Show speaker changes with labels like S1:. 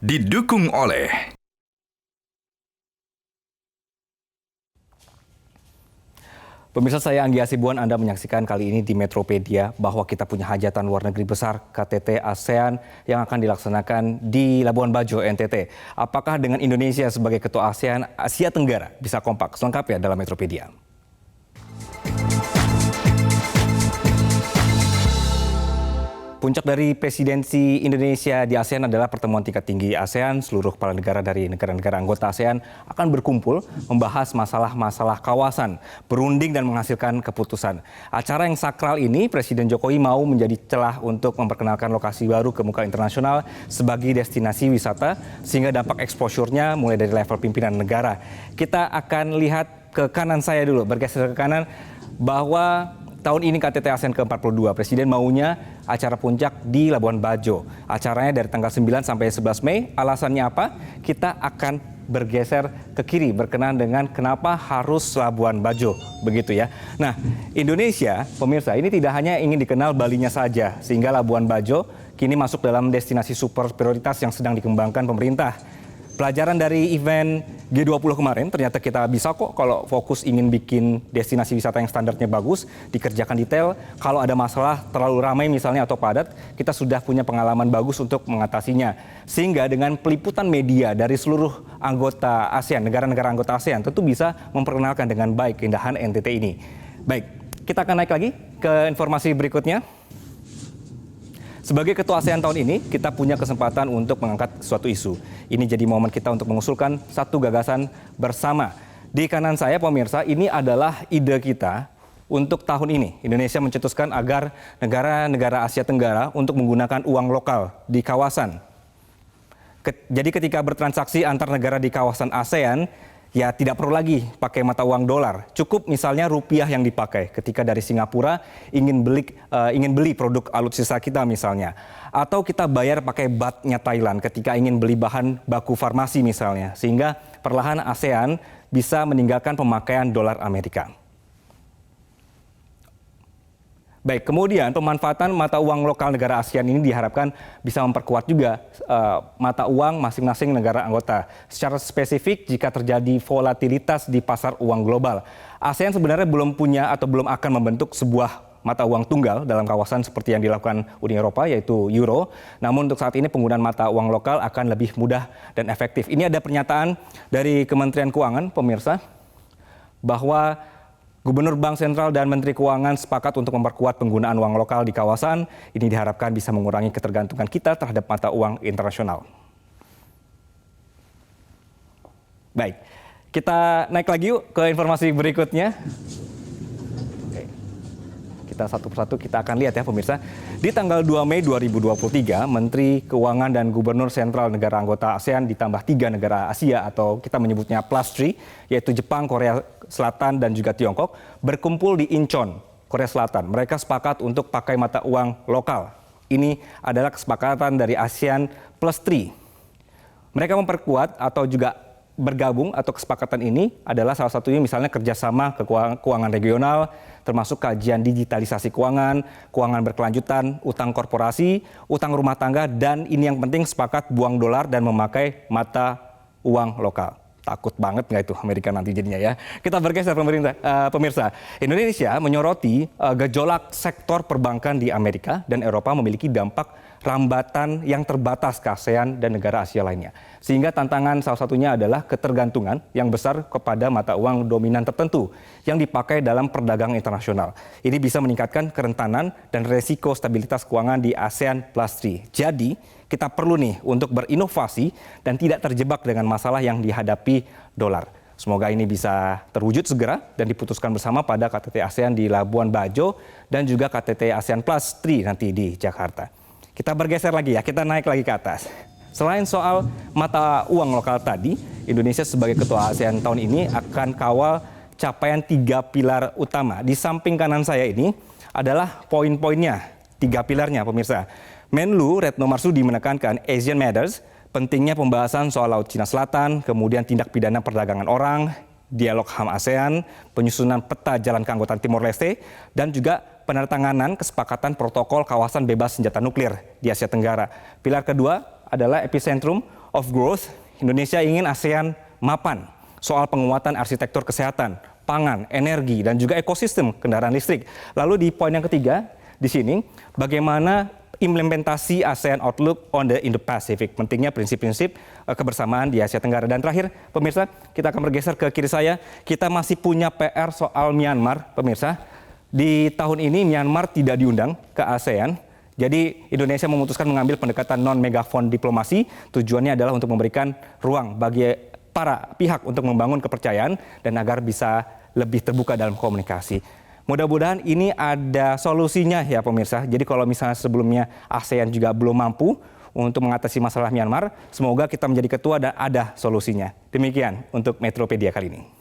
S1: Didukung oleh
S2: Pemirsa, saya Anggi Hasibuan, Anda menyaksikan kali ini di Metropedia bahwa kita punya hajatan luar negeri besar KTT ASEAN yang akan dilaksanakan di Labuan Bajo, NTT. Apakah dengan Indonesia sebagai ketua ASEAN Asia Tenggara bisa kompak? Selengkapnya dalam Metropedia. Puncak dari presidensi Indonesia di ASEAN adalah pertemuan tingkat tinggi ASEAN. Seluruh kepala negara dari negara-negara anggota ASEAN akan berkumpul membahas masalah-masalah kawasan, berunding dan menghasilkan keputusan. Acara yang sakral ini, Presiden Jokowi mau menjadi celah untuk memperkenalkan lokasi baru ke muka internasional sebagai destinasi wisata, sehingga dampak exposure-nya mulai dari level pimpinan negara. Kita akan lihat ke kanan saya dulu, bergeser ke kanan, bahwa tahun ini KTT ASEAN ke-42, Presiden maunya acara puncak di Labuan Bajo. Acaranya dari tanggal 9 sampai 11 Mei. Alasannya apa? Kita akan bergeser ke kiri berkenaan dengan kenapa harus Labuan Bajo. Begitu ya. Nah, Indonesia, pemirsa, ini tidak hanya ingin dikenal Balinya saja, sehingga Labuan Bajo kini masuk dalam destinasi super prioritas yang sedang dikembangkan pemerintah. Pelajaran dari event G20 kemarin, ternyata kita bisa kok kalau fokus ingin bikin destinasi wisata yang standarnya bagus, dikerjakan detail. Kalau ada masalah terlalu ramai misalnya atau padat, kita sudah punya pengalaman bagus untuk mengatasinya. Sehingga dengan peliputan media dari seluruh anggota ASEAN, negara-negara anggota ASEAN, tentu bisa memperkenalkan dengan baik keindahan NTT ini. Baik, kita akan naik lagi ke informasi berikutnya. Sebagai Ketua ASEAN tahun ini, kita punya kesempatan untuk mengangkat suatu isu. Ini jadi momen kita untuk mengusulkan satu gagasan bersama. Di kanan saya, pemirsa, ini adalah ide kita untuk tahun ini. Indonesia mencetuskan agar negara-negara Asia Tenggara untuk menggunakan uang lokal di kawasan. Jadi ketika bertransaksi antar negara di kawasan ASEAN, ya tidak perlu lagi pakai mata uang dolar. Cukup misalnya rupiah yang dipakai ketika dari Singapura ingin beli produk alutsista kita misalnya. Atau kita bayar pakai baht-nya Thailand ketika ingin beli bahan baku farmasi misalnya. Sehingga perlahan ASEAN bisa meninggalkan pemakaian dolar Amerika. Baik, kemudian pemanfaatan mata uang lokal negara ASEAN ini diharapkan bisa memperkuat juga mata uang masing-masing negara anggota. Secara spesifik, jika terjadi volatilitas di pasar uang global, ASEAN sebenarnya belum punya atau belum akan membentuk sebuah mata uang tunggal dalam kawasan seperti yang dilakukan Uni Eropa, yaitu euro. Namun untuk saat ini penggunaan mata uang lokal akan lebih mudah dan efektif. Ini ada pernyataan dari Kementerian Keuangan, pemirsa, bahwa Gubernur Bank Sentral dan Menteri Keuangan sepakat untuk memperkuat penggunaan uang lokal di kawasan. Ini diharapkan bisa mengurangi ketergantungan kita terhadap mata uang internasional. Baik, kita naik lagi yuk ke informasi berikutnya. Oke. Kita satu persatu kita akan lihat ya pemirsa. Di tanggal 2 Mei 2023, Menteri Keuangan dan Gubernur Sentral negara anggota ASEAN ditambah 3 negara Asia atau kita menyebutnya plus 3, yaitu Jepang, Korea Selatan dan juga Tiongkok, berkumpul di Incheon, Korea Selatan. Mereka sepakat untuk pakai mata uang lokal. Ini adalah kesepakatan dari ASEAN plus 3. Mereka memperkuat atau juga bergabung atau kesepakatan ini adalah salah satunya misalnya kerjasama keuangan regional, termasuk kajian digitalisasi keuangan, keuangan berkelanjutan, utang korporasi, utang rumah tangga, dan ini yang penting sepakat buang dolar dan memakai mata uang lokal. Takut banget nggak itu Amerika nanti jadinya ya. Kita bergeser pemirsa. Indonesia menyoroti gejolak sektor perbankan di Amerika dan Eropa memiliki dampak rambatan yang terbatas ke ASEAN dan negara Asia lainnya. Sehingga tantangan salah satunya adalah ketergantungan yang besar kepada mata uang dominan tertentu yang dipakai dalam perdagangan internasional. Ini bisa meningkatkan kerentanan dan resiko stabilitas keuangan di ASEAN plus 3. Jadi kita perlu nih untuk berinovasi dan tidak terjebak dengan masalah yang dihadapi dolar. Semoga ini bisa terwujud segera dan diputuskan bersama pada KTT ASEAN di Labuan Bajo dan juga KTT ASEAN Plus 3 nanti di Jakarta. Kita bergeser lagi ya, kita naik lagi ke atas. Selain soal mata uang lokal tadi, Indonesia sebagai ketua ASEAN tahun ini akan kawal capaian 3 pilar utama. Di samping kanan saya ini adalah poin-poinnya, 3 pilarnya pemirsa. Menlu Retno Marsudi menekankan Asian Matters, pentingnya pembahasan soal Laut Cina Selatan, kemudian tindak pidana perdagangan orang, dialog HAM ASEAN, penyusunan peta jalan keanggotaan Timor Leste, dan juga penandatanganan kesepakatan protokol kawasan bebas senjata nuklir di Asia Tenggara. Pilar kedua adalah epicentrum of Growth, Indonesia ingin ASEAN mapan soal penguatan arsitektur kesehatan, pangan, energi, dan juga ekosistem kendaraan listrik. Lalu di poin yang ketiga, di sini, bagaimana implementasi ASEAN Outlook on the Indo-Pacific. Pentingnya prinsip-prinsip kebersamaan di Asia Tenggara. Dan terakhir, pemirsa, kita akan bergeser ke kiri saya. Kita masih punya PR soal Myanmar, pemirsa. Di tahun ini Myanmar tidak diundang ke ASEAN. Jadi Indonesia memutuskan mengambil pendekatan non-megafon diplomasi. Tujuannya adalah untuk memberikan ruang bagi para pihak untuk membangun kepercayaan dan agar bisa lebih terbuka dalam komunikasi. Mudah-mudahan ini ada solusinya ya pemirsa. Jadi kalau misalnya sebelumnya ASEAN juga belum mampu untuk mengatasi masalah Myanmar, semoga kita menjadi ketua dan ada solusinya. Demikian untuk Metropedia kali ini.